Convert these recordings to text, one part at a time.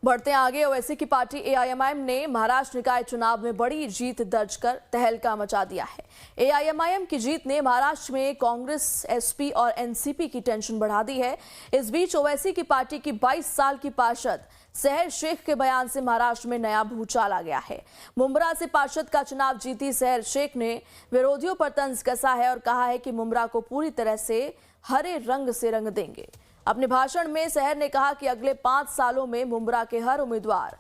बढ़ते आगे, ओवैसी की पार्टी एआईएमआईएम ने महाराष्ट्र निकाय चुनाव में बड़ी जीत दर्ज कर तहलका मचा दिया है। एआईएमआईएम की जीत ने महाराष्ट्र में कांग्रेस, एसपी और एनसीपी की टेंशन बढ़ा दी है। इस बीच ओवैसी की पार्टी की 22 साल की पार्षद सहर शेख के बयान से महाराष्ट्र में नया भूचाल आ गया है। मुंब्रा से पार्षद का चुनाव जीती सहर शेख ने विरोधियों पर तंज कसा है और कहा है कि मुंब्रा को पूरी तरह से हरे रंग से रंग देंगे। अपने भाषण में सहर ने कहा कि अगले 5 सालों में मुंब्रा के हर उम्मीदवार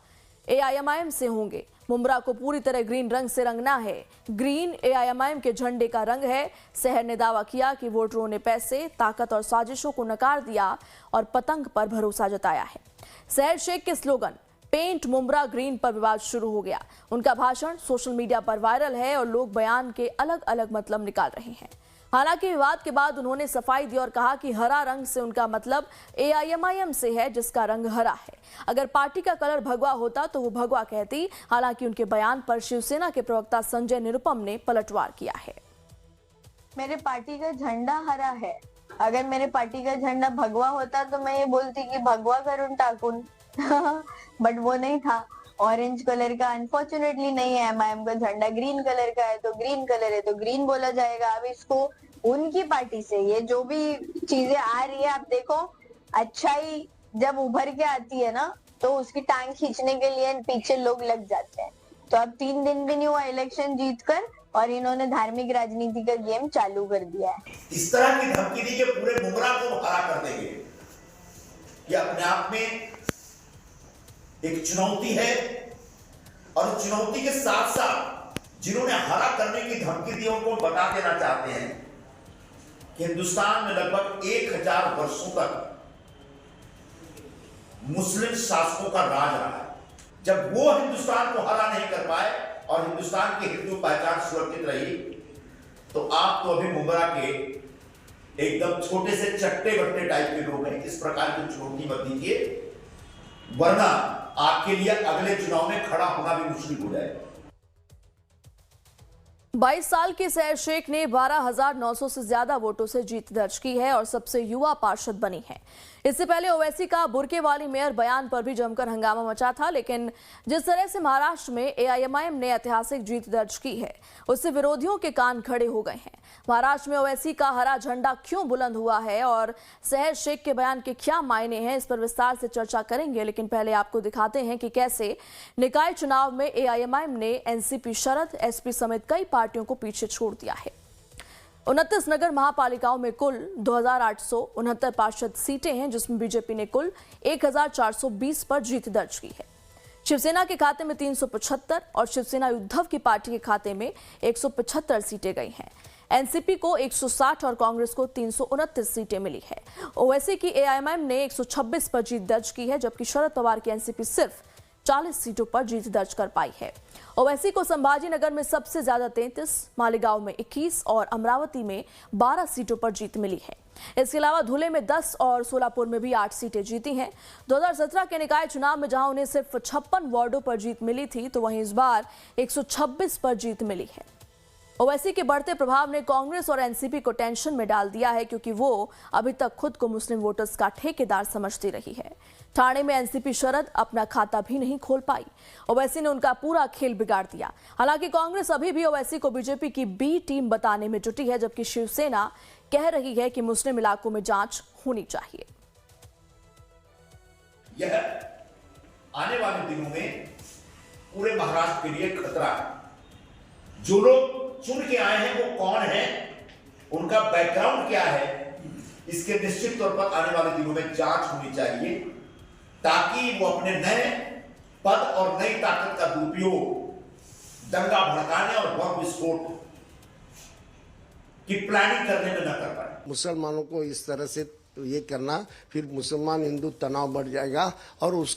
एआईएमआईएम से होंगे। मुंब्रा को पूरी तरह ग्रीन रंग से रंगना है। ग्रीन एआईएमआईएम के झंडे का रंग है। सहर ने दावा किया कि वोटरों ने पैसे, ताकत और साजिशों को नकार दिया और पतंग पर भरोसा जताया है। सहर शेख के स्लोगन पेंट मुंब्रा ग्रीन पर विवाद शुरू हो गया। उनका भाषण सोशल मीडिया पर वायरल है और लोग बयान के अलग अलग मतलब निकाल रहे हैं। हालांकि विवाद के बाद उन्होंने सफाई दी और कहा कि हरा रंग से उनका मतलब एआईएमआईएम से है, जिसका रंग हरा है। अगर पार्टी का कलर भगवा होता तो वो भगवा कहती। हालांकि उनके बयान पर शिवसेना के प्रवक्ता संजय निरुपम ने पलटवार किया है। मेरे पार्टी का झंडा हरा है। अगर मेरे पार्टी का झंडा भगवा होता तो मैं ये बोलती कि भगवा करून टाकून बट वो नहीं था। ऑरेंज कलर का अनफॉर्चुनेटली नहीं है। एमआईएम का झंडा ग्रीन कलर का है, तो ग्रीन कलर है तो ग्रीन बोला जाएगा। अब इसको उनकी पार्टी से ये जो भी चीजें आ रही है, आप देखो, अच्छाई जब उभर के आती है ना तो उसकी टांग खींचने के लिए पीछे लोग लग जाते हैं। तो अब 3 दिन भी नहीं हुआ इलेक्शन जीतकर और इन्होंने धार्मिक राजनीति का गेम चालू कर दिया है। इस तरह की धमकी दी कि पूरे मुंब्रा को हरा कर देंगे, ये अपने आप में एक चुनौती है। और चुनौती के साथ साथ जिन्होंने हरा करने की धमकी दी उनको बता देना चाहते हैं कि हिंदुस्तान में लगभग 1000 वर्षों तक मुस्लिम शासकों का राज रहा है। जब वो हिंदुस्तान को हरा नहीं कर पाए और हिंदुस्तान की हिंदू पहचान सुरक्षित रही, तो आप तो अभी मुंब्रा के एकदम छोटे से चट्टे बट्टे टाइप के लोग हैं। इस प्रकार की चुनौती मत दीजिए, वरना आपके लिए अगले चुनाव में खड़ा होना भी मुश्किल हो जाएगा। 22 साल के सहर शेख ने 12,900 से ज्यादा वोटों से जीत दर्ज की है और सबसे युवा पार्षद बनी है। इससे पहले ओवैसी का बुर्के वाली मेयर बयान पर भी जमकर हंगामा मचा था, लेकिन जिस तरह से महाराष्ट्र में एआईएमआईएम ने ऐतिहासिक जीत दर्ज की है, उससे विरोधियों के कान खड़े हो गए हैं। महाराष्ट्र में ओवैसी का हरा झंडा क्यों बुलंद हुआ है और सहर शेख के बयान के क्या मायने हैं, इस पर विस्तार से चर्चा करेंगे। लेकिन पहले आपको दिखाते हैं कि कैसे निकाय चुनाव में एआईएमआईएम ने एनसीपी, शरद, एसपी समेत कई पार्टियों को पीछे छोड़ दिया है। 29 नगर महापालिकाओं में कुल 2869 पार्षद सीटें हैं, जिसमें बीजेपी ने कुल 1420 पर जीत दर्ज की है। शिवसेना के खाते में 375 और शिवसेना उद्धव की पार्टी के खाते में 175 सीटें गई हैं। एनसीपी को 160 और कांग्रेस को 329 सीटें मिली है। ओवैसी की एआईएमआईएम ने 126 पर जीत दर्ज की है, जबकि शरद पवार की एनसीपी सिर्फ 40 सीटों पर जीत दर्ज कर पाई है। ओवैसी को संभाजी नगर में सबसे ज्यादा 33, मालेगांव में 21 और अमरावती में 12 सीटों पर जीत मिली है। इसके अलावा धुले में 10 और सोलापुर में भी 8 सीटें जीती हैं। 2017 के निकाय चुनाव में जहां उन्हें सिर्फ 56 वार्डों पर जीत मिली थी, तो वहीं इस बार 126 पर जीत मिली है। ओवैसी के बढ़ते प्रभाव ने कांग्रेस और एनसीपी को टेंशन में डाल दिया है, क्योंकि वो अभी तक खुद को मुस्लिम वोटर्स का ठेकेदार समझती रही है। ठाणे में एनसीपी शरद अपना खाता भी नहीं खोल पाई। ओवैसी ने उनका पूरा खेल बिगाड़ दिया। हालांकि कांग्रेस अभी भी ओवैसी को बीजेपी की बी टीम बताने में जुटी है, जबकि शिवसेना कह रही है कि मुस्लिम इलाकों में जांच होनी चाहिए। यह आने वाले दिनों में पूरे महाराष्ट्र के लिए खतरा है। जो लोग चुन के आए हैं वो कौन है, उनका बैकग्राउंड क्या है, इसके निश्चित तौर पर आने वाले दिनों में जांच होनी चाहिए, ताकि वो अपने नए पद और नई ताकत का दुरुपयोग दंगा भड़काने और बम विस्फोट की प्लानिंग करने में न कर पाए। मुसलमानों को इस तरह से ये करना, फिर मुसलमान हिंदू तनाव बढ़ जाएगा और उसका